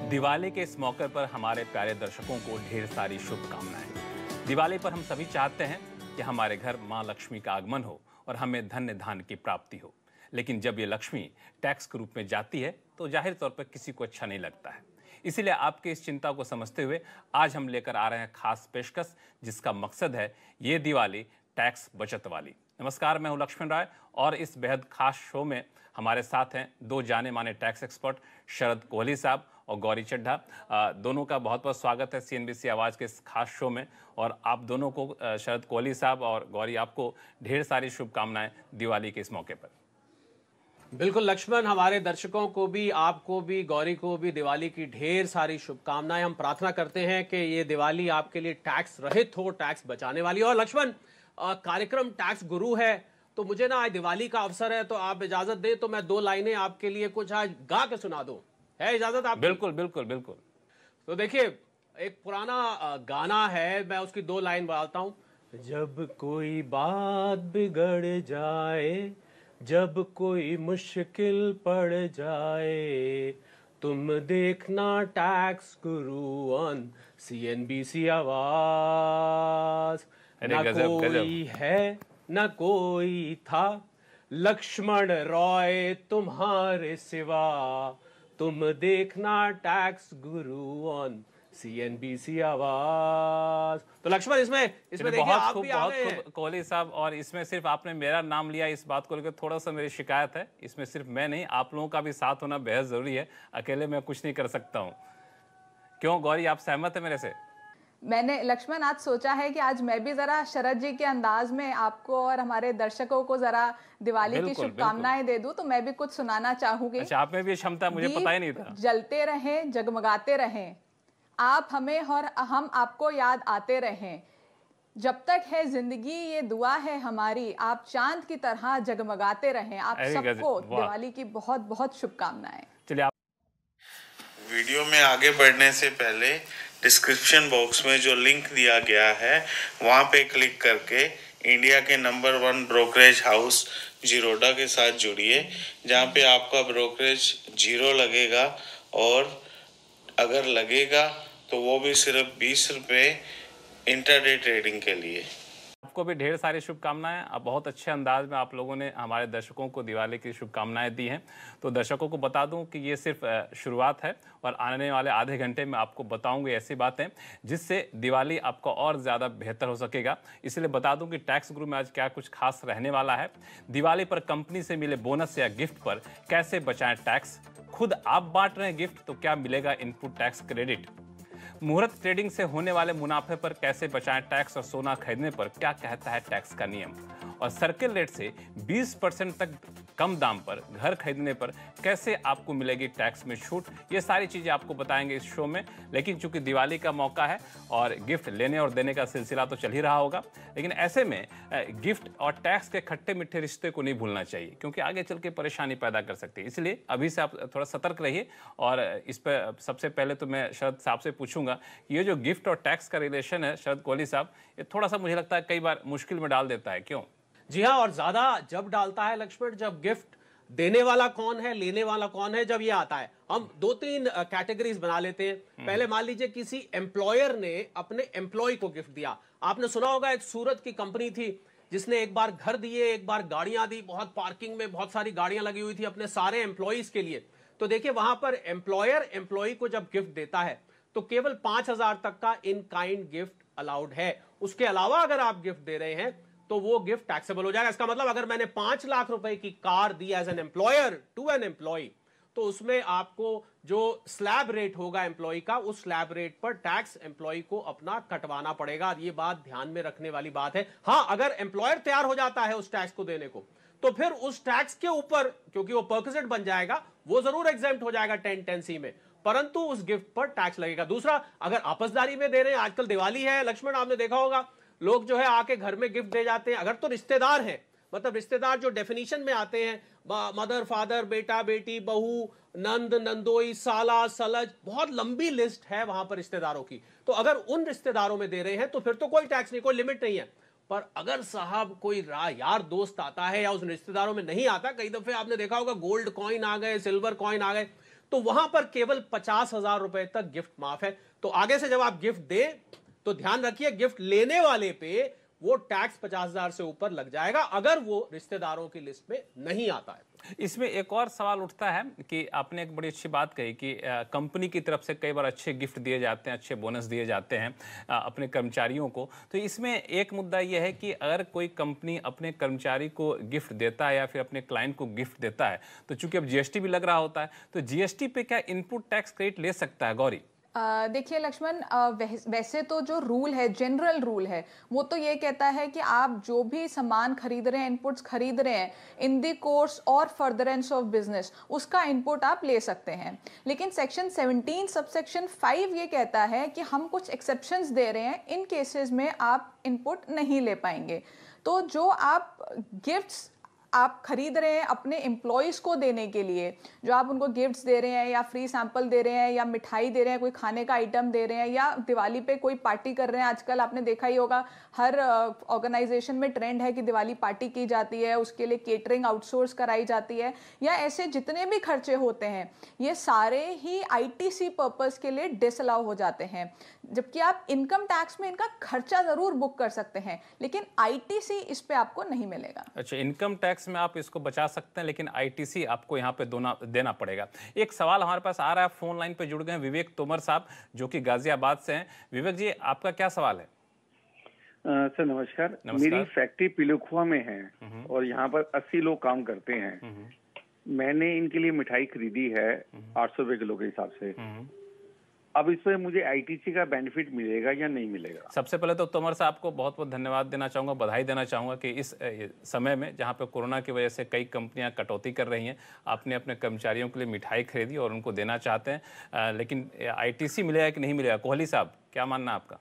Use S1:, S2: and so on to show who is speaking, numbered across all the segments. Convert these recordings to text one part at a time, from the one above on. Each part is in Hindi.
S1: दिवाली के इस मौके पर हमारे प्यारे दर्शकों को ढेर सारी शुभकामनाएं। दिवाली पर हम सभी चाहते हैं कि हमारे घर मां लक्ष्मी का आगमन हो और हमें धन्य धान्य की प्राप्ति हो। लेकिन जब ये लक्ष्मी टैक्स के रूप में जाती है तो जाहिर तौर पर किसी को अच्छा नहीं लगता है। इसीलिए आपके इस चिंता को समझते हुए आज हम लेकर आ रहे हैं खास पेशकश, जिसका मकसद है ये दिवाली टैक्स बचत वाली। नमस्कार, मैं हूं लक्ष्मण राय और इस बेहद खास शो में हमारे साथ हैं दो जाने माने टैक्स एक्सपर्ट शरद कोहली साहब और गौरी चड्ढा। दोनों का बहुत बहुत स्वागत है सीएनबीसी आवाज़ के इस खास शो में। और आप दोनों को, शरद कोहली साहब और गौरी, आपको ढेर सारी शुभकामनाएं दिवाली के इस मौके पर।
S2: बिल्कुल लक्ष्मण, हमारे दर्शकों को भी, आपको भी, गौरी को भी दिवाली की ढेर सारी शुभकामनाएं। हम प्रार्थना करते हैं कि ये दिवाली आपके लिए टैक्स रहित हो, टैक्स बचाने वाली। और लक्ष्मण, कार्यक्रम टैक्स गुरु है, तो मुझे ना आज दिवाली का अवसर है, तो आप इजाजत दें तो मैं दो लाइनें आपके लिए कुछ आज गा के सुना दूं। है इजाजत आपकी?
S1: बिल्कुल बिल्कुल बिल्कुल।
S2: तो देखिए, एक पुराना गाना है, मैं उसकी दो लाइन बताता हूं। जब कोई बात बिगड़ जाए, जब कोई मुश्किल पड़ जाए, तुम देखना टैक्स गुरु ऑन सीएनबीसी आवाज। ना कोई है न कोई था, लक्ष्मण रॉय तुम्हारे सिवा, तुम देखना टैक्स गुरु ऑन सीएनबीसी आवाज। तो लक्ष्मण, इसमें देखिए आप भी आ गए हैं।
S1: कोहली साहब, और इसमें सिर्फ आपने मेरा नाम लिया, इस बात को लेकर थोड़ा सा मेरी शिकायत है। इसमें सिर्फ मैं नहीं, आप लोगों का भी साथ होना बेहद जरूरी है। अकेले मैं कुछ नहीं कर सकता हूँ। क्यों गौरी, आप सहमत है मेरे से?
S3: मैंने लक्ष्मण आज सोचा है कि आज मैं भी जरा शरद जी के अंदाज में आपको और हमारे दर्शकों को जरा दिवाली की शुभकामनाएं दे दूं, तो मैं भी कुछ सुनाना चाहूंगी।
S1: अच्छा, आप में भी क्षमता, मुझे पता ही नहीं था।
S3: जलते रहें, जगमगाते रहें, आप हमें और हम आपको याद आते रहें। जब तक है जिंदगी ये दुआ है हमारी, आप चांद की तरह जगमगाते रहें। आप सबको दिवाली की बहुत बहुत शुभकामनाएं।
S1: चलिए, आप
S4: वीडियो में आगे बढ़ने से पहले डिस्क्रिप्शन बॉक्स में जो लिंक दिया गया है वहाँ पे क्लिक करके इंडिया के नंबर 1 ब्रोकरेज हाउस जीरोडा के साथ जुड़िए, जहाँ पे आपका ब्रोकरेज 0 लगेगा, और अगर लगेगा तो वो भी सिर्फ 20 रुपये इंटरडे ट्रेडिंग के लिए।
S1: आपको भी ढेर सारी शुभकामनाएं। अब बहुत अच्छे अंदाज में आप लोगों ने हमारे दर्शकों को दिवाली की शुभकामनाएं दी हैं। तो दर्शकों को बता दूं कि ये सिर्फ शुरुआत है और आने वाले आधे घंटे में आपको बताऊंगे ऐसी बातें जिससे दिवाली आपको और ज़्यादा बेहतर हो सकेगा। इसलिए बता दूं कि टैक्स गुरु में आज क्या कुछ खास रहने वाला है। दिवाली पर कंपनी से मिले बोनस या गिफ्ट पर कैसे बचाएं टैक्स, खुद आप बांट रहे हैं गिफ्ट तो क्या मिलेगा इनपुट टैक्स क्रेडिट, मुहूर्त ट्रेडिंग से होने वाले मुनाफे पर कैसे बचाएं टैक्स, और सोना खरीदने पर क्या कहता है टैक्स का नियम, और सर्किल रेट से 20% तक कम दाम पर घर खरीदने पर कैसे आपको मिलेगी टैक्स में छूट। ये सारी चीज़ें आपको बताएंगे इस शो में। लेकिन चूंकि दिवाली का मौका है और गिफ्ट लेने और देने का सिलसिला तो चल ही रहा होगा, लेकिन ऐसे में गिफ्ट और टैक्स के खट्टे मीठे रिश्ते को नहीं भूलना चाहिए, क्योंकि आगे चल के परेशानी पैदा कर सकती है। इसलिए अभी से आप थोड़ा सतर्क रहिए। और इस पर सबसे पहले तो मैं शरद साहब से पूछूंगा, ये जो गिफ्ट और टैक्स का रिलेशन है शरद कोहली साहब, ये थोड़ा सा मुझे लगता है कई बार मुश्किल में डाल देता है, क्यों?
S2: जी हाँ, और ज्यादा जब डालता है लक्ष्मण, जब गिफ्ट देने वाला कौन है, लेने वाला कौन है, जब ये आता है। हम 2-3 कैटेगरीज बना लेते हैं। पहले मान लीजिए किसी एम्प्लॉयर ने अपने एम्प्लॉय को गिफ्ट दिया। आपने सुना होगा, एक सूरत की कंपनी थी जिसने एक बार घर दिए, एक बार गाड़ियां दी, बहुत पार्किंग में बहुत सारी गाड़ियां लगी हुई थी अपने सारे एम्प्लॉयज के लिए। तो देखिए, वहां पर एम्प्लॉयर एम्प्लॉय को जब गिफ्ट देता है तो केवल 5,000 तक का इन काइंड गिफ्ट अलाउड है। उसके अलावा अगर आप गिफ्ट दे रहे हैं तो वो गिफ्ट टैक्सेबल हो जाएगा। इसका मतलब अगर मैंने 5 लाख रुपए की कार दी as an employer to an employee, तो उसमें आपको जो स्लैब रेट होगा एम्प्लॉय का, उस स्लैब रेट पर टैक्स एम्प्लॉय को अपना कटवाना पड़ेगा। ये बात ध्यान में रखने वाली बात है। हाँ, अगर एम्प्लॉयर तैयार हो जाता है उस टैक्स को देने को, तो फिर उस टैक्स के ऊपर, क्योंकि वो परक्विजिट बन जाएगा, वो जरूर एग्जेम्प्ट हो जाएगा 1010C में, परंतु उस गिफ्ट पर टैक्स लगेगा। दूसरा, अगर आपसदारी में दे रहे हैं, आजकल दिवाली है लक्ष्मण, आपने देखा होगा लोग जो है आके घर में गिफ्ट दे जाते हैं। अगर तो रिश्तेदार हैं, मतलब रिश्तेदार जो डेफिनेशन में आते हैं, मदर फादर, बेटा बेटी, बहू, नंद नंदोई, साला सलज, बहुत लंबी लिस्ट है वहां पर रिश्तेदारों की। तो अगर उन रिश्तेदारों में दे रहे हैं तो फिर तो कोई टैक्स नहीं, कोई लिमिट नहीं है। पर अगर साहब कोई यार दोस्त आता है या उस रिश्तेदारों में नहीं आता, कई दफे आपने देखा होगा गोल्ड कॉइन आ गए, सिल्वर कॉइन आ गए, तो वहां पर केवल 50,000 रुपए तक गिफ्ट माफ है। तो आगे से जब आप गिफ्ट दें तो ध्यान रखिए गिफ्ट लेने वाले पे वो टैक्स 50,000 से ऊपर लग जाएगा अगर वो रिश्तेदारों की लिस्ट में नहीं आता है।
S1: इसमें एक और सवाल उठता है कि आपने एक बड़ी अच्छी बात कही कि कंपनी की तरफ से कई बार अच्छे गिफ्ट दिए जाते हैं, अच्छे बोनस दिए जाते हैं अपने कर्मचारियों को। तो इसमें एक मुद्दा यह है कि अगर कोई कंपनी अपने कर्मचारी को गिफ्ट देता है या फिर अपने क्लाइंट को गिफ्ट देता है, तो चूंकि अब जीएसटी भी लग रहा होता है, तो जीएसटी पे क्या इनपुट टैक्स क्रेडिट ले सकता है गौरी?
S3: देखिए लक्ष्मण, वैसे तो जो रूल है, जनरल रूल है, वो तो ये कहता है कि आप जो भी सामान खरीद रहे हैं, इनपुट्स खरीद रहे हैं, इन दी कोर्स और फर्दरेंस ऑफ बिजनेस, उसका इनपुट आप ले सकते हैं। लेकिन सेक्शन 17 सबसेक्शन 5 ये कहता है कि हम कुछ एक्सेप्शंस दे रहे हैं, इन केसेस में आप इनपुट नहीं ले पाएंगे। तो जो आप गिफ्ट्स आप खरीद रहे हैं अपने एम्प्लॉयज को देने के लिए, जो आप उनको गिफ्ट्स दे रहे हैं या फ्री सैंपल दे रहे हैं या मिठाई दे रहे हैं, कोई खाने का आइटम दे रहे हैं या दिवाली पे कोई पार्टी कर रहे हैं, आजकल आपने देखा ही होगा हर ऑर्गेनाइजेशन में ट्रेंड है कि दिवाली पार्टी की जाती है, उसके लिए केटरिंग आउटसोर्स कराई जाती है, या ऐसे जितने भी खर्चे होते हैं ये सारे ही आईटीसी पर्पस के लिए डिसअलाउ हो जाते हैं। जबकि आप इनकम टैक्स में इनका खर्चा जरूर बुक कर सकते हैं, लेकिन आईटीसी इस पे आपको नहीं मिलेगा।
S1: अच्छा, इनकम टैक्स में आप इसको बचा सकते हैं, लेकिन आईटीसी आपको यहाँ पे देना पड़ेगा। एक सवाल हमारे पास आ रहा है, फोन लाइन पे जुड़ गए हैं विवेक तोमर साहब जो कि गाजियाबाद से हैं। विवेक जी, आपका क्या सवाल है?
S5: सर नमस्कार। मेरी फैक्ट्री पिलुखुआ में है और यहाँ पर 80 लोग काम करते हैं। मैंने इनके लिए मिठाई खरीदी है 800 रुपए किलो के हिसाब से। अब इसमें मुझे आईटीसी का बेनिफिट मिलेगा या नहीं मिलेगा?
S1: सबसे पहले तो तोमर साहब को बहुत बहुत धन्यवाद देना चाहूँगा, बधाई देना चाहूँगा कि इस समय में जहाँ पे कोरोना की वजह से कई कंपनियां कटौती कर रही हैं, आपने अपने कर्मचारियों के लिए मिठाई खरीदी और उनको देना चाहते हैं, लेकिन आईटीसी मिलेगा कि नहीं मिलेगा? कोहली साहब, क्या मानना है आपका?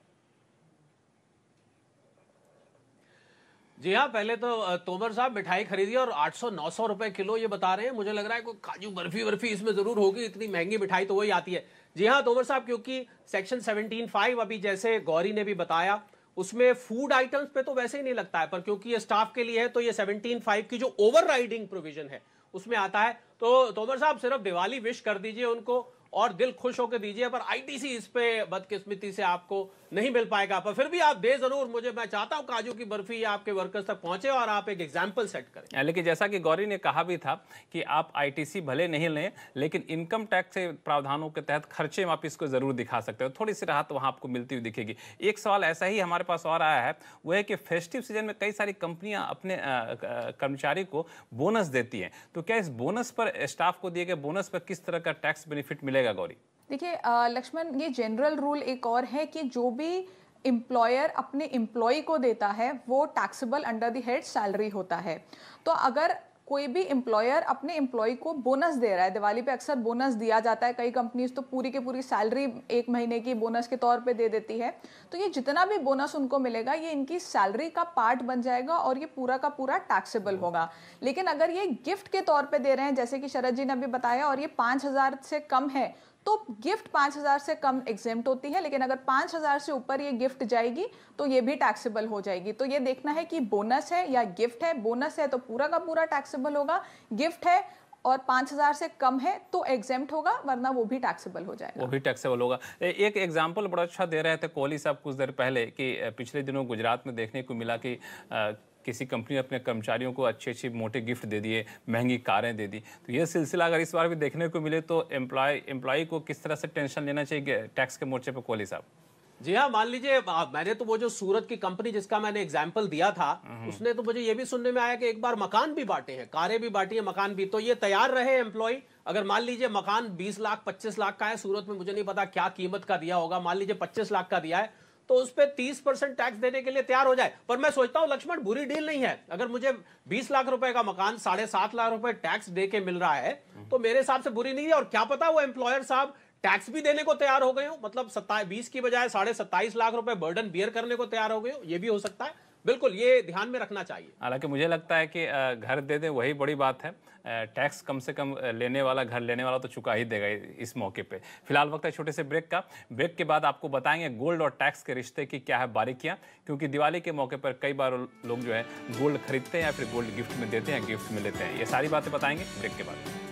S2: जी हाँ, पहले तो तोमर साहब मिठाई खरीदी और 800-900 रुपए किलो ये बता रहे हैं। मुझे लग रहा है कोई काजू बर्फी इसमें जरूर होगी, इतनी महंगी मिठाई तो वही आती है। जी हाँ तोमर साहब, क्योंकि सेक्शन 17(5) अभी जैसे गौरी ने भी बताया उसमें फूड आइटम्स पे तो वैसे ही नहीं लगता है, पर क्योंकि ये स्टाफ के लिए है तो ये 17(5) की जो ओवरराइडिंग प्रोविजन है उसमें आता है। तो तोमर साहब सिर्फ दिवाली विश कर दीजिए उनको और दिल खुश होकर दीजिए, पर आईटीसी इस पे बदकिस्मती से आपको नहीं मिल पाएगा। पर फिर भी आप दे जरूर, मुझे मैं चाहता हूं काजू की बर्फी आपके वर्कर्स तक पहुंचे और आप एक एग्जाम्पल सेट करें।
S1: लेकिन जैसा कि गौरी ने कहा भी था कि आप आईटीसी भले नहीं लें, लेकिन इनकम टैक्स के प्रावधानों के तहत खर्चे में आप इसको जरूर दिखा सकते हो, थोड़ी सी राहत वहां आपको मिलती हुई दिखेगी। एक सवाल ऐसा ही हमारे पास और आया है, वो है कि फेस्टिव सीजन में कई सारी कंपनियां अपने कर्मचारी को बोनस देती हैं, तो क्या इस बोनस पर, स्टाफ को दिए गए बोनस पर किस तरह का टैक्स बेनिफिट मिलेगा गौरी?
S3: देखिए लक्ष्मण, ये जनरल रूल एक और है कि जो भी एम्प्लॉयर अपने एम्प्लॉय को देता है वो taxable under the head salary होता है। तो अगर कोई भी एम्प्लॉयर अपने एम्प्लॉय को बोनस दे रहा है, दिवाली पे अक्सर बोनस दिया जाता है, कई कंपनीज तो पूरी की पूरी सैलरी 1 महीने की बोनस के तौर पे दे देती है, तो ये जितना भी बोनस उनको मिलेगा ये इनकी सैलरी का पार्ट बन जाएगा और ये पूरा का पूरा टैक्सेबल होगा। लेकिन अगर ये गिफ्ट के तौर पे दे रहे हैं, जैसे कि शरद जी ने अभी बताया, और ये 5,000 से कम है, तो गिफ्ट 5,000 से कम एग्जेम्प्ट होती है, लेकिन अगर 5,000 से ऊपर ये गिफ्ट जाएगी तो ये भी टैक्सेबल हो जाएगी। तो ये देखना है कि बोनस है या गिफ्ट है। बोनस है तो पूरा का पूरा टैक्सेबल होगा, गिफ्ट है और 5,000 से कम है तो एग्जेम्प्ट होगा, वरना वो भी टैक्सेबल हो जाएगा।
S1: वो भी टैक्सेबल होगा। एक एग्जांपल बड़ा अच्छा दे रहे थे कोहली साहब कुछ देर पहले कि पिछले दिनों गुजरात में देखने को मिला कि किसी कंपनी ने अपने कर्मचारियों को अच्छे मोटे गिफ्ट दे दिए, महंगी कारें दे दी। तो ये सिलसिला अगर इस बार भी देखने को मिले तो एम्प्लॉय को किस तरह से टेंशन लेना चाहिए टैक्स के मोर्चे पर कोहली साहब?
S2: जी हाँ, मान लीजिए मैंने तो वो जो सूरत की कंपनी जिसका मैंने एग्जाम्पल दिया था उसने तो मुझे ये भी सुनने में आया कि एक बार मकान भी बांटे हैं, कारें भी बांटी है, मकान भी। तो ये तैयार रहे एम्प्लॉय, अगर मान लीजिए मकान 20 लाख 25 लाख का है, सूरत में मुझे नहीं पता क्या कीमत का दिया होगा, मान लीजिए 25 लाख का दिया है, तो उस पर 30% टैक्स देने के लिए तैयार हो जाए। पर मैं सोचता हूं लक्ष्मण, बुरी डील नहीं है। अगर मुझे 20 लाख रुपए का मकान 7.5 लाख रुपए टैक्स दे के मिल रहा है तो मेरे हिसाब से बुरी नहीं है। और क्या पता वो एम्प्लॉयर साहब टैक्स भी देने को तैयार हो गए हो, मतलब 20 की बजाय 27.5 लाख रुपए बर्डन बियर करने को तैयार हो गए हो, ये भी हो सकता है। बिल्कुल, ये ध्यान में रखना चाहिए।
S1: हालांकि मुझे लगता है कि घर दे दें वही बड़ी बात है, टैक्स कम से कम लेने वाला, घर लेने वाला तो चुका ही देगा इस मौके पे। फिलहाल वक्त है छोटे से ब्रेक का। ब्रेक के बाद आपको बताएंगे गोल्ड और टैक्स के रिश्ते की क्या है बारीकियां, क्योंकि दिवाली के मौके पर कई बार लोग जो है गोल्ड खरीदते हैं या फिर गोल्ड गिफ्ट में देते हैं, गिफ्ट में लेते हैं। ये सारी बातें बताएंगे ब्रेक के बाद।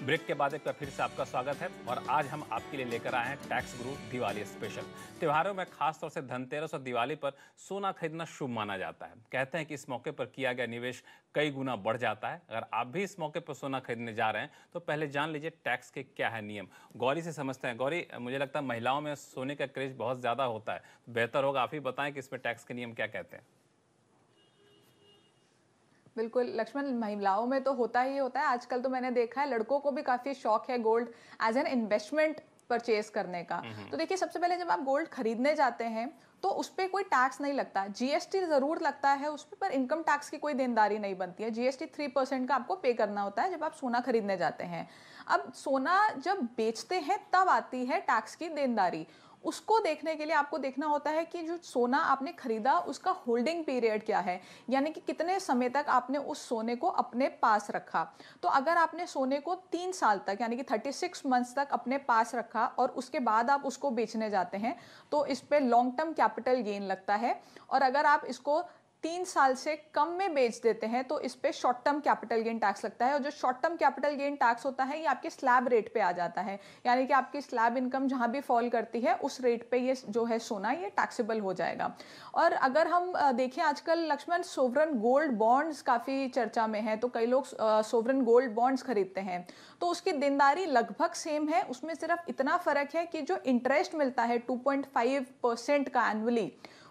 S1: ब्रेक के बाद एक बार फिर से आपका स्वागत है और आज हम आपके लिए लेकर आए हैं टैक्स गुरु दिवाली स्पेशल। त्योहारों में खासतौर से धनतेरस और दिवाली पर सोना खरीदना शुभ माना जाता है। कहते हैं कि इस मौके पर किया गया निवेश कई गुना बढ़ जाता है। अगर आप भी इस मौके पर सोना खरीदने जा रहे हैं तो पहले जान लीजिए टैक्स के क्या है नियम। गौरी से समझते हैं। गौरी, मुझे लगता है महिलाओं में सोने का क्रेज बहुत ज़्यादा होता है, बेहतर होगा आप ही बताएं कि इसमें टैक्स के नियम क्या कहते हैं।
S3: बिल्कुल लक्ष्मण, महिलाओं में तो होता ही होता है। आजकल तो मैंने देखा है लड़कों को भी काफी शौक है gold as an investment purchase करने का। तो देखिए, सबसे पहले जब आप गोल्ड खरीदने जाते हैं तो उस पर कोई टैक्स नहीं लगता। जीएसटी जरूर लगता है उस पर इनकम टैक्स की कोई देनदारी नहीं बनती है। जीएसटी 3% का आपको पे करना होता है जब आप सोना खरीदने जाते हैं। अब सोना जब बेचते हैं तब आती है टैक्स की देनदारी। उसको देखने के लिए आपको देखना होता है कि जो सोना आपने खरीदा उसका होल्डिंग पीरियड क्या है, यानी कि कितने समय तक आपने उस सोने को अपने पास रखा। तो अगर आपने सोने को 3 साल तक यानी कि 36 मंथ्स तक अपने पास रखा और उसके बाद आप उसको बेचने जाते हैं तो इस पे लॉन्ग टर्म कैपिटल गेन लगता है। और अगर आप इसको 3 साल से कम में बेच देते हैं तो इस पे short term capital gain tax लगता है। और जो short term capital gain tax होता है ये आपके स्लैब रेट पे आ जाता है, यानी कि आपकी स्लैब इनकम जहां भी फॉल करती है उस रेट पे ये जो है सोना ये टैक्सेबल हो जाएगा। और अगर हम देखें आजकल लक्ष्मण, सोवरन गोल्ड बॉन्ड्स काफी चर्चा में है। तो कई लोग सोवरन गोल्ड बॉन्ड्स खरीदते हैं तो उसकी देनदारी लगभग सेम है। उसमें सिर्फ इतना फर्क है कि जो इंटरेस्ट मिलता है 2.5% का एनुअली,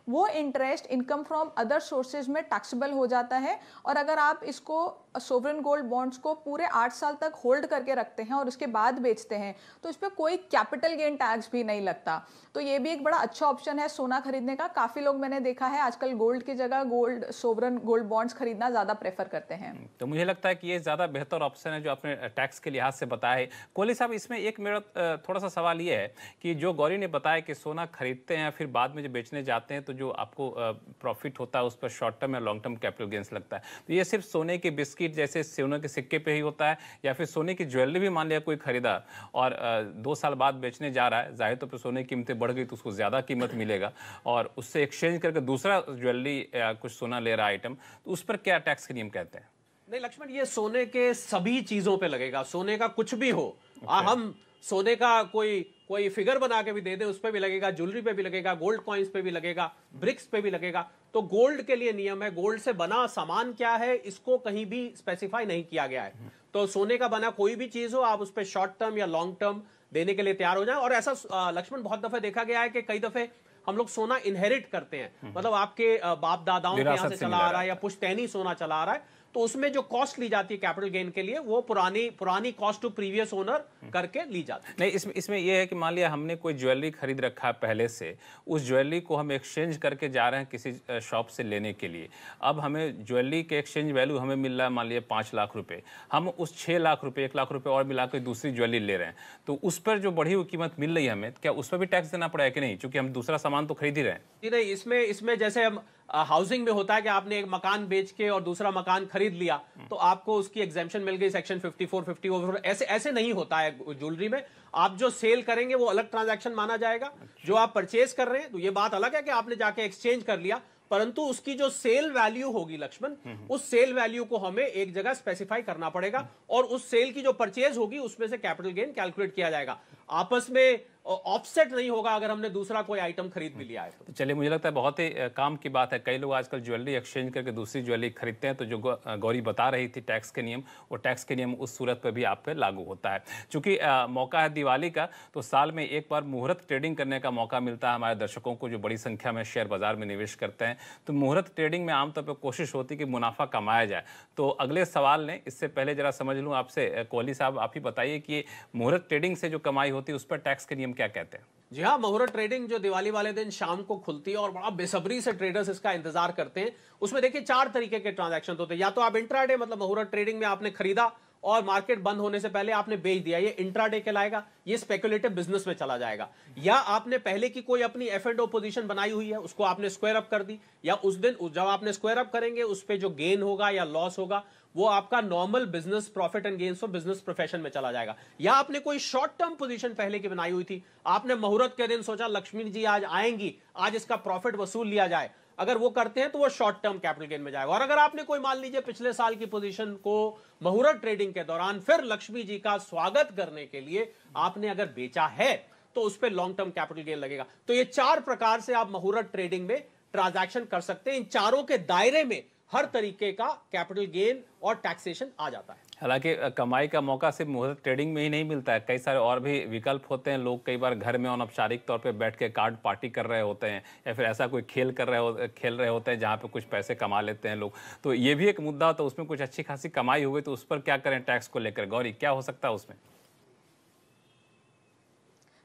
S3: वो interest income from other sources में टैक्सेबल हो जाता है। और अगर आप इसको सोवरेन गोल्ड बॉन्ड्स को पूरे 8 साल तक होल्ड करके रखते हैं और उसके बाद बेचते हैं तो इस पर कोई कैपिटल गेन टैक्स भी नहीं लगता। तो ये भी एक बड़ा अच्छा ऑप्शन है सोना खरीदने का। काफी लोग मैंने देखा है आजकल गोल्ड की जगह गोल्ड सोवरेन गोल्ड बॉन्ड्स खरीदना ज्यादा प्रेफर करते हैं।
S1: तो मुझे लगता है कि ये ज्यादा बेहतर ऑप्शन है जो आपने टैक्स के लिहाज से बताया है। कोहली साहब, इसमें एक मेरा थोड़ा सा सवाल ये है कि जो गौरी ने बताया कि सोना खरीदते हैं फिर बाद में जो बेचने जाते हैं तो जो आपको प्रॉफिट होता है उस पर शॉर्ट टर्म या लॉन्ग टर्म कैपिटल गेन्स लगता है। तो ये सिर्फ सोने के बिस्किट जैसे सोने के सिक्के पे ही होता है या फिर सोने की ज्वेलरी भी मान लिया कोई खरीदा और 2 साल बाद बेचने जा रहा है, जाहिर तौर पर सोने की कीमतें बढ़ गई तो उसको ज्यादा कीमत मिलेगा और उससे एक्सचेंज करके दूसरा ज्वेलरी या कुछ सोना ले रहा आइटम, तो उस पर क्या टैक्स के नियम कहते हैं?
S2: नहीं लक्ष्मण, ये सोने के सभी चीजों पे लगेगा। सोने का कुछ भी हो, हम सोने का कोई फिगर बना के भी दे दे उस पे भी लगेगा, ज्वेलरी पे भी लगेगा, गोल्ड कॉइन्स पे भी लगेगा, ब्रिक्स पे भी लगेगा। तो गोल्ड के लिए नियम है, गोल्ड से बना सामान क्या है इसको कहीं भी स्पेसिफाई नहीं किया गया है। तो सोने का बना कोई भी चीज हो आप उस पर शॉर्ट टर्म या लॉन्ग टर्म देने के लिए तैयार हो जाए। और ऐसा लक्ष्मण बहुत दफे देखा गया है कि कई दफे हम लोग सोना इनहेरिट करते हैं, मतलब आपके बाप दादाओं के यहाँ से चला आ रहा है या पुश्तैनी सोना चला आ रहा है, तो उसमें जो कॉस्ट ली जाती है कैपिटल गेन के लिए वो पुरानी कॉस्ट टू प्रीवियस ओनर करके ली जाती है।
S1: नहीं, इसमें यह है कि मान लिया हमने कोई ज्वेलरी खरीद रखा है पहले से, उस ज्वेलरी को हम एक्सचेंज करके जा रहे हैं किसी शॉप से लेने के लिए। अब हमें ज्वेलरी के एक्सचेंज वैल्यू हमें मिल रहा है मान लिया 5 लाख रुपए, हम उस 6 लाख रुपए 1 लाख रुपए और मिलाकर दूसरी ज्वेलरी ले रहे हैं, तो उस पर जो बढ़ी हुई कीमत मिल रही है हमें, क्या उस पर भी टैक्स देना पड़ेगा कि नहीं, क्योंकि हम दूसरा सामान तो खरीद ही रहे हैं?
S2: जी नहीं, इसमें जैसे हम हाउसिंग में होता है कि आपने एक मकान बेच के और दूसरा मकान खरीद लिया तो आपको उसकी एग्जेम्पशन मिल गई सेक्शन 54, 50, ऐसे नहीं होता है ज्वेलरी में। आप जो सेल करेंगे वो अलग ट्रांजैक्शन माना जाएगा। जो आप परचेज कर रहे हैं तो ये बात अलग है कि आपने जाके एक्सचेंज कर लिया, परंतु उसकी जो सेल वैल्यू होगी लक्ष्मण, उस सेल वैल्यू को हमें एक जगह स्पेसिफाई करना पड़ेगा और उस सेल की जो परचेज होगी उसमें से कैपिटल गेन कैलकुलेट किया जाएगा। आपस में ऑफसेट नहीं होगा अगर हमने दूसरा कोई आइटम खरीद भी लिया है तो।
S1: चलिए, मुझे लगता है बहुत ही काम की बात है। कई लोग आजकल ज्वेलरी एक्सचेंज करके दूसरी ज्वेलरी खरीदते हैं। तो जो गौरी बता रही थी टैक्स के नियम, वो टैक्स के नियम उस सूरत पर भी आप पे लागू होता है। चूंकि मौका है दिवाली का, तो साल में एक बार मुहूर्त ट्रेडिंग करने का मौका मिलता है हमारे दर्शकों को जो बड़ी संख्या में शेयर बाजार में निवेश करते हैं। तो मुहूर्त ट्रेडिंग में आमतौर पर कोशिश होती है कि मुनाफा कमाया जाए। तो अगले सवाल ने, इससे पहले जरा समझ लूँ आपसे, कोहली साहब आप ही बताइए कि मुहूर्त ट्रेडिंग से जो कमाई होती है उस पर टैक्स के नियम क्या कहते हैं?
S2: जी हाँ, मुहूर्त ट्रेडिंग जो दिवाली वाले दिन शाम को खुलती है और बड़ा बेसब्री से ट्रेडर्स इसका इंतजार करते हैं। उसमें देखिए 4 तरीके के ट्रांजैक्शन होते हैं। या तो आप इंट्राडे, मतलब मुहूर्त ट्रेडिंग में आपने खरीदा और मार्केट बंद होने से पहले आपने बेच दिया, ये इंट्राडे कहलाएगा, ये स्पेकुलेटिव बिजनेस में चला जाएगा। या आपने पहले की कोई अपनी F&O पोजीशन बनाई हुई है, उसको आपने स्क्वायर अप कर दी, या उस दिन जब आपने स्क्वायर अप करेंगे उस पे जो गेन होगा या लॉस होगा वो आपका normal business profit and gains और बिजनेस प्रोफेशन में चला जाएगा। या आपने कोई शॉर्ट टर्म पोजीशन पहले की बनाई हुई थी, आपने मुहूर्त के दिन सोचा लक्ष्मी जी आज आएंगी, आज इसका प्रॉफिट वसूल लिया जाए, अगर वो करते हैं तो वो शॉर्ट टर्म कैपिटल गेन में जाएगा। और अगर आपने कोई मान लीजिए पिछले साल की पोजीशन को मुहूर्त ट्रेडिंग के दौरान फिर लक्ष्मी जी का स्वागत करने के लिए आपने अगर बेचा है तो उस पर लॉन्ग टर्म कैपिटल गेन लगेगा। तो ये 4 प्रकार से आप मुहूर्त ट्रेडिंग में ट्रांजैक्शन कर सकते हैं। इन चारों के दायरे में हर तरीके का कैपिटल गेन और टैक्सेशन आ जाता है।
S1: हालांकि कमाई का मौका सिर्फ मुहूर्त ट्रेडिंग में ही नहीं मिलता है, कई सारे और भी विकल्प होते हैं। लोग कई बार घर में अनौपचारिक तौर पे बैठ के कार्ड पार्टी कर रहे होते हैं या फिर ऐसा कोई खेल खेल रहे होते हैं जहाँ पे कुछ पैसे कमा लेते हैं लोग। तो ये भी एक मुद्दा होता है, उसमें कुछ अच्छी खासी कमाई हो गई तो उस पर क्या करें टैक्स को लेकर? गौरी, क्या हो सकता है उसमें?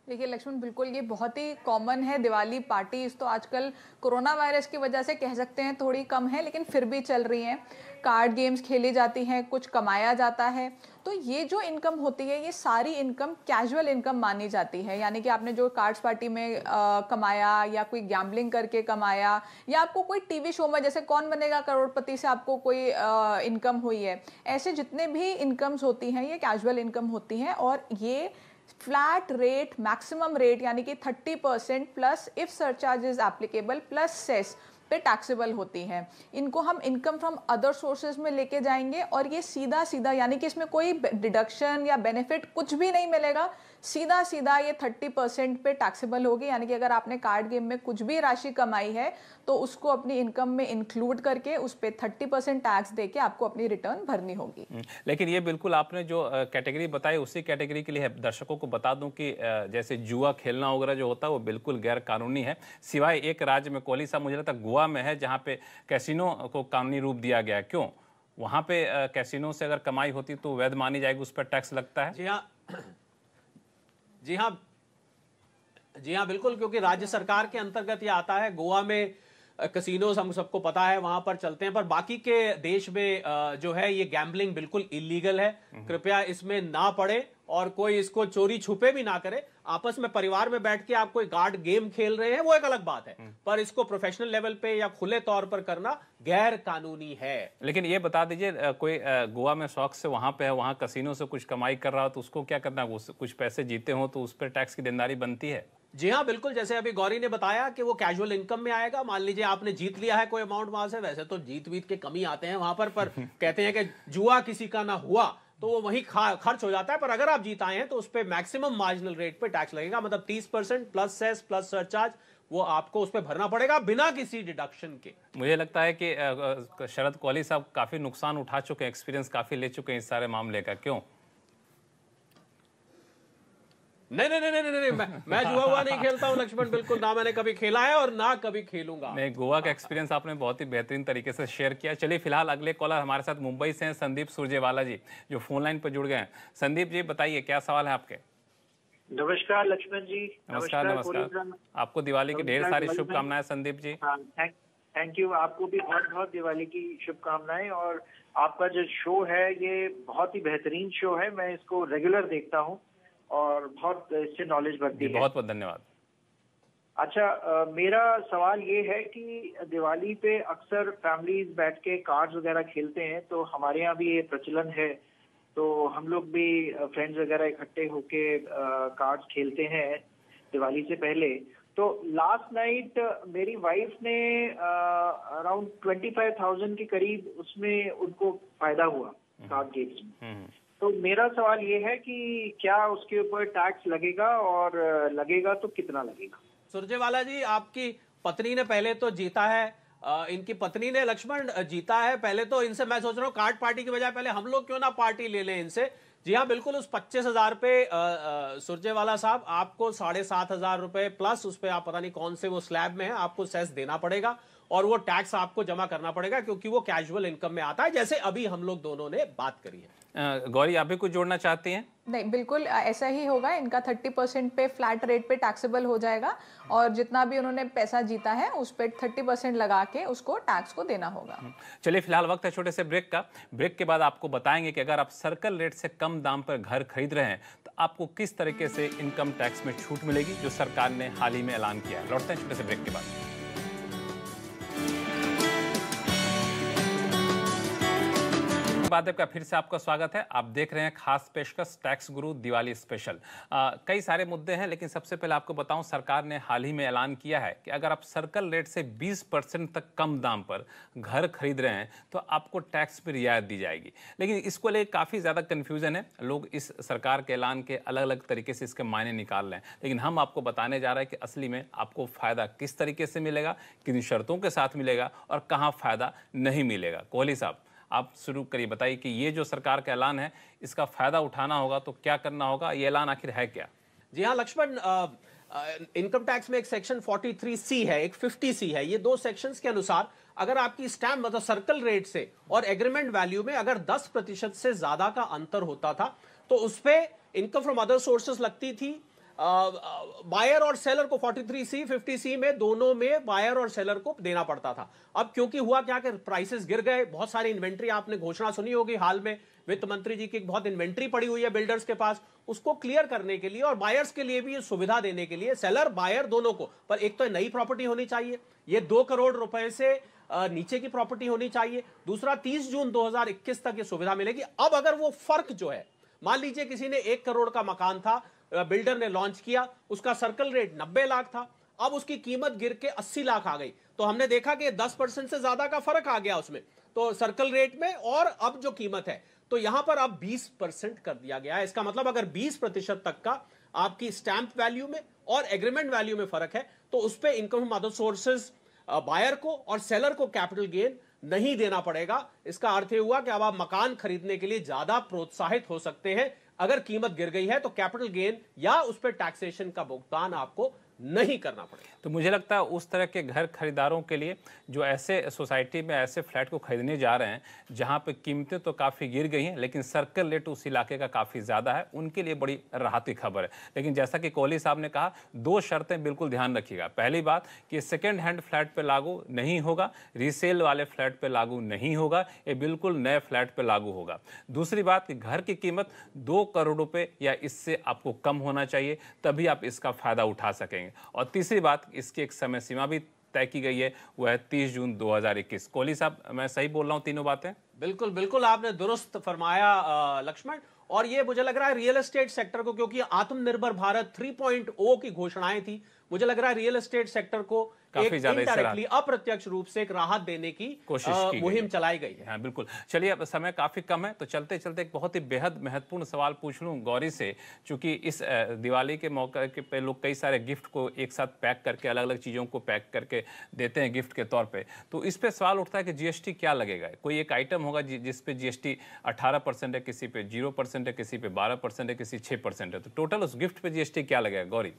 S3: देखिए लक्ष्मण, बिल्कुल ये बहुत ही कॉमन है। दिवाली पार्टीज तो आजकल कोरोना वायरस की वजह से कह सकते हैं थोड़ी कम है, लेकिन फिर भी चल रही हैं। कार्ड गेम्स खेली जाती हैं, कुछ कमाया जाता है। तो ये जो इनकम होती है ये सारी इनकम कैजुअल इनकम मानी जाती है। यानी कि आपने जो कार्ड्स पार्टी में कमाया या कोई गैम्बलिंग करके कमाया या आपको कोई टीवी शो में जैसे कौन बनेगा करोड़पति से आपको कोई इनकम हुई है, ऐसे जितने भी इनकम्स होती हैं ये कैजुअल इनकम होती हैं। और ये फ्लैट रेट, मैक्सिमम रेट यानी कि 30% plus if surcharge is applicable plus cess पे टैक्सेबल होती हैं। इनको हम इनकम फ्रॉम अदर सोर्सेज में लेके जाएंगे और ये सीधा सीधा यानी कि इसमें कोई डिडक्शन या बेनिफिट कुछ भी नहीं मिलेगा, सीधा सीधा ये 30% पे टैक्सेबल होगी। यानी कि अगर आपने कार्ड गेम में कुछ भी राशि कमाई है तो उसको अपनी इनकम में इंक्लूड करके उस पर 30% टैक्स देके आपको अपनी रिटर्न भरनी होगी।
S1: लेकिन ये बिल्कुल आपने जो कैटेगरी बताई उसी कैटेगरी के लिए है। दर्शकों को बता दूं कि जैसे जुआ खेलना वगैरह जो होता है वो बिल्कुल गैर कानूनी है, सिवाय एक राज्य में, कोहली साहब मुझे लगता है गोवा में है, जहाँ पे कैसीनो को कानूनी रूप दिया गया है। क्यों? वहाँ पे कैसीनो से अगर कमाई होती तो वैध मानी जाएगी, उस पर टैक्स लगता है।
S2: जी हाँ बिल्कुल, क्योंकि राज्य सरकार के अंतर्गत ये आता है। गोवा में कसिनोज हम सबको पता है वहां पर चलते हैं, पर बाकी के देश में जो है ये गैम्बलिंग बिल्कुल इलीगल है। कृपया इसमें ना पड़े और कोई इसको चोरी छुपे भी ना करे। आपस में परिवार में बैठ के आप कोई कार्ड गेम खेल रहे हैं वो एक अलग बात है, पर इसको प्रोफेशनल लेवल पे या खुले तौर पर करना गैर कानूनी है।
S1: लेकिन ये बता दीजिए, कोई गोवा में शौक से वहां पे है, वहां कसिनो से कुछ कमाई कर रहा हो तो उसको क्या करना है? कुछ पैसे जीते हो तो उस पर टैक्स की देनदारी बनती है?
S2: जी हाँ बिल्कुल, जैसे अभी गौरी ने बताया कि वो कैजुअल इनकम में आएगा। मान लीजिए आपने जीत लिया है कोई अमाउंट वहां से, वैसे तो जीत वीत के कमी आते हैं वहां पर कहते हैं कि जुआ किसी का ना हुआ तो वो वही खर्च हो जाता है। पर अगर आप जीत आए हैं तो उस पर मैक्सिमम मार्जिनल रेट पे टैक्स लगेगा, मतलब 30% प्लस सेस प्लस सरचार्ज वो आपको उस पर भरना पड़ेगा बिना किसी डिडक्शन के।
S1: मुझे लगता है कि शरद कोहली साहब काफी नुकसान उठा चुके हैं, एक्सपीरियंस काफी ले चुके हैं इस सारे मामले का। क्यों?
S2: नहीं, मैं जुआ हुआ नहीं खेलता हूं लक्ष्मण, बिल्कुल ना मैंने कभी खेला है और ना कभी खेलूंगा।
S1: नहीं, गोवा का एक्सपीरियंस आपने बहुत ही बेहतरीन तरीके से शेयर किया। चलिए फिलहाल अगले कॉलर हमारे साथ मुंबई से हैं, संदीप सुरजेवाला जी, जो फोन लाइन पर जुड़ गए हैं। संदीप जी बताइए क्या सवाल है आपके?
S6: नमस्कार लक्ष्मण जी।
S1: नमस्कार। आपको दिवाली की ढेर सारी शुभकामनाएं संदीप जी।
S6: हाँ, थैंक यू। आपको भी बहुत बहुत दिवाली की शुभकामनाएं। और आपका जो शो है ये बहुत ही बेहतरीन शो है, मैं इसको रेगुलर देखता हूँ और बहुत इससे नॉलेज बढ़ती है।
S1: बहुत बहुत धन्यवाद।
S6: अच्छा, मेरा सवाल ये है कि दिवाली पे अक्सर फैमिलीज बैठ के कार्ड्स वगैरह खेलते हैं, तो हमारे यहाँ भी ये प्रचलन है, तो हम लोग भी फ्रेंड्स वगैरह इकट्ठे होके कार्ड्स खेलते हैं दिवाली से पहले। तो लास्ट नाइट मेरी वाइफ ने अराउंड 25,000 के करीब उसमें उनको फायदा हुआ कार्ड गेम्स में। तो मेरा सवाल ये है कि क्या उसके ऊपर टैक्स लगेगा और लगेगा तो कितना लगेगा?
S2: सुरजेवाला जी, आपकी पत्नी ने पहले तो जीता है, इनकी पत्नी ने लक्ष्मण जीता है पहले, तो इनसे मैं सोच रहा हूँ कार्ड पार्टी की बजाय पहले हम लोग क्यों ना पार्टी ले लें इनसे। जी हाँ बिल्कुल, उस 25,000 पे सुरजेवाला साहब आपको 7,500 रुपए प्लस उस पर आप पता नहीं कौन से वो स्लैब में है आपको सेस देना पड़ेगा और वो टैक्स आपको जमा करना पड़ेगा, क्योंकि वो कैजुअल इनकम में आता है, जैसे अभी हम लोग दोनों ने बात करी है।
S1: गौरी, आप भी कुछ जोड़ना चाहती हैं?
S3: नहीं, बिल्कुल ऐसा ही होगा। इनका 30% पे फ्लैट रेट पे टैक्सेबल हो जाएगा और जितना भी उन्होंने पैसा जीता है उस पर 30% लगा के उसको टैक्स को देना होगा।
S1: चलिए फिलहाल वक्त है छोटे से ब्रेक का। ब्रेक के बाद आपको बताएंगे कि अगर आप सर्कल रेट से कम दाम पर घर खरीद रहे हैं तो आपको किस तरीके से इनकम टैक्स में छूट मिलेगी, जो सरकार ने हाल ही में ऐलान किया है। लौटते हैं छोटे से ब्रेक के बाद। बाद का फिर से आपका स्वागत है। आप देख रहे हैं खास पेशकश टैक्स गुरु दिवाली स्पेशल। कई सारे मुद्दे हैं, लेकिन सबसे पहले आपको बताऊं, सरकार ने हाल ही में ऐलान किया है कि अगर आप सर्कल रेट से 20% तक कम दाम पर घर खरीद रहे हैं तो आपको टैक्स में रियायत दी जाएगी। लेकिन इसको लेकर काफ़ी ज़्यादा कन्फ्यूजन है, लोग इस सरकार के ऐलान के अलग अलग तरीके से इसके मायने निकाल रहे हैं। लेकिन हम आपको बताने जा रहे हैं कि असली में आपको फ़ायदा किस तरीके से मिलेगा, किन शर्तों के साथ मिलेगा और कहाँ फ़ायदा नहीं मिलेगा। कोहली साहब, आप शुरू करिए, बताइए कि ये जो सरकार का ऐलान है इसका फायदा उठाना होगा तो क्या करना होगा, ये ऐलान आखिर है क्या?
S2: जी हाँ लक्ष्मण, इनकम टैक्स में एक सेक्शन 43C है, एक 50C है। ये दो सेक्शंस के अनुसार अगर आपकी स्टैम्प मतलब सर्कल रेट से और एग्रीमेंट वैल्यू में अगर 10% से ज्यादा का अंतर होता था तो उस पे इनकम फ्रॉम अदर सोर्सेस लगती थी। बायर और सेलर को 43C 50C में दोनों में बायर और सेलर को देना पड़ता था। अब क्योंकि हुआ क्या कि प्राइसेस गिर गए, बहुत सारी इन्वेंट्री, आपने घोषणा सुनी होगी हाल में वित्त मंत्री जी की, बहुत इन्वेंट्री पड़ी हुई है बिल्डर्स के पास, उसको क्लियर करने के लिए और बायर्स के लिए भी ये सुविधा देने के लिए सेलर बायर दोनों को, पर एक तो नई प्रॉपर्टी होनी चाहिए, ये 2 करोड़ रुपए से नीचे की प्रॉपर्टी होनी चाहिए। दूसरा 30 जून 2021 तक ये सुविधा मिलेगी। अब अगर वो फर्क जो है, मान लीजिए किसी ने 1 करोड़ का मकान था, बिल्डर ने लॉन्च किया, उसका सर्कल रेट 90 लाख था, अब उसकी कीमत गिर के 80 लाख आ गई, तो हमने देखा कि 10% से ज्यादा का फर्क आ गया उसमें, तो सर्कल रेट में और अब जो कीमत है, तो यहां पर अब 20% कर दिया गया है। इसका मतलब अगर 20% तक का आपकी स्टैंप वैल्यू में और एग्रीमेंट वैल्यू में फर्क है तो उस पर income from other sources buyer को और सेलर को कैपिटल गेन नहीं देना पड़ेगा। इसका अर्थ यह हुआ कि अब आप मकान खरीदने के लिए ज्यादा प्रोत्साहित हो सकते हैं। अगर कीमत गिर गई है तो कैपिटल गेन या उस पर टैक्सेशन का भुगतान आपको नहीं करना पड़ेगा।
S1: तो मुझे लगता है उस तरह के घर खरीदारों के लिए जो ऐसे सोसाइटी में ऐसे फ्लैट को खरीदने जा रहे हैं जहां पे कीमतें तो काफ़ी गिर गई हैं लेकिन सर्कल रेट उस इलाके का काफ़ी ज़्यादा है, उनके लिए बड़ी राहत की खबर है। लेकिन जैसा कि कोहली साहब ने कहा, 2 शर्तें बिल्कुल ध्यान रखिएगा। पहली बात कि सेकेंड हैंड फ्लैट पर लागू नहीं होगा, रीसेल वाले फ्लैट पर लागू नहीं होगा, ये बिल्कुल नए फ्लैट पर लागू होगा। दूसरी बात कि घर की कीमत 2 करोड़ रुपये या इससे आपको कम होना चाहिए, तभी आप इसका फ़ायदा उठा सकेंगे। और तीसरी बात, इसकी एक समय सीमा भी तय की गई है, वह है 30 जून 2021। कोहली साहब, मैं सही बोल रहा हूं तीनों बातें?
S2: बिल्कुल बिल्कुल, आपने दुरुस्त फरमाया लक्ष्मण। और ये मुझे लग रहा है रियल एस्टेट सेक्टर को, क्योंकि आत्मनिर्भर भारत 3.0 की घोषणाएं थी, मुझे लग रहा है रियल एस्टेट सेक्टर को
S1: काफी ज्यादा
S2: इनडायरेक्टली अप्रत्यक्ष रूप से एक राहत देने की
S1: कोशिश की
S2: मुहिम चलाई गई है।
S1: हाँ बिल्कुल। चलिए, अब समय काफी कम है तो चलते चलते एक बहुत ही बेहद महत्वपूर्ण सवाल पूछ लूं गौरी से, क्योंकि इस दिवाली के मौके पे लोग कई सारे गिफ्ट को एक साथ पैक करके, अलग अलग चीजों को पैक करके देते हैं गिफ्ट के तौर पे, तो इस पे सवाल उठता है कि जीएसटी क्या लगेगा? कोई एक आइटम होगा जिस पे जीएसटी 18% है, किसी पे 0% है, किसी पे 12% है, किसी 6% है, तो टोटल उस गिफ्ट पे जीएसटी क्या लगेगा गौरी?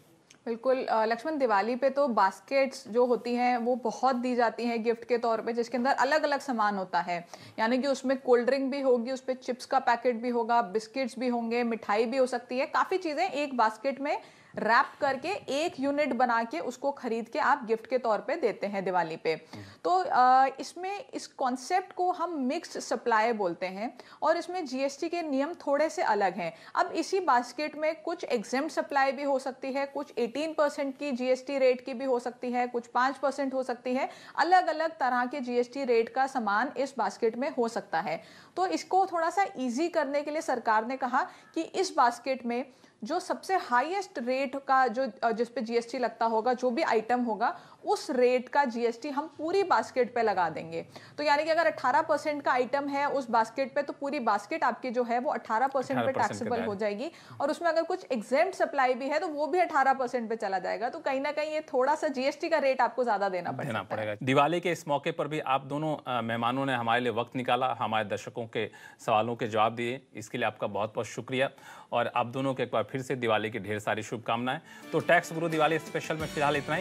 S3: बिल्कुल लक्ष्मण, दिवाली पे तो बास्केट्स जो होती हैं वो बहुत दी जाती हैं गिफ्ट के तौर पे, जिसके अंदर अलग अलग सामान होता है। यानी कि उसमें कोल्ड ड्रिंक भी होगी, उस पर चिप्स का पैकेट भी होगा, बिस्किट्स भी होंगे, मिठाई भी हो सकती है, काफ़ी चीज़ें एक बास्केट में रैप करके एक यूनिट बना के उसको खरीद के आप गिफ्ट के तौर पे देते हैं दिवाली पे। तो इसमें इस कॉन्सेप्ट को हम मिक्स्ड सप्लाई बोलते हैं और इसमें जीएसटी के नियम थोड़े से अलग हैं। अब इसी बास्केट में कुछ एग्जेम्प्ट सप्लाई भी हो सकती है, कुछ 18% की जीएसटी रेट की भी हो सकती है, कुछ 5% हो सकती है। अलग अलग तरह के जीएसटी रेट का सामान इस बास्केट में हो सकता है। तो इसको थोड़ा सा ईजी करने के लिए सरकार ने कहा कि इस बास्केट में जो सबसे हाईएस्ट रेट का जो जिस पे जीएसटी लगता होगा, जो भी आइटम होगा, उस रेट का जीएसटी हम पूरी बास्केट पे लगा देंगे। तो यानी कि अगर 18% का आइटम है उस बास्केट पे, तो पूरी बास्केट आपकी जो है वो 18% पे टैक्सेबल हो जाएगी। और उसमें अगर कुछ एग्जेम्प्ट सप्लाई भी है तो वो भी 18% पे चला जाएगा। तो कहीं ना कहीं ये थोड़ा सा जीएसटी का रेट आपको ज्यादा देना पड़ेगा।
S1: दिवाली के इस मौके पर भी आप दोनों मेहमानों ने हमारे लिए वक्त निकाला, हमारे दर्शकों के सवालों के जवाब दिए, इसके लिए आपका बहुत बहुत शुक्रिया। और आप दोनों के एक बार फिर से दिवाली की ढेर सारी शुभकामनाएं। तो टैक्स गुरु दिवाली स्पेशल में फिलहाल इतना ही।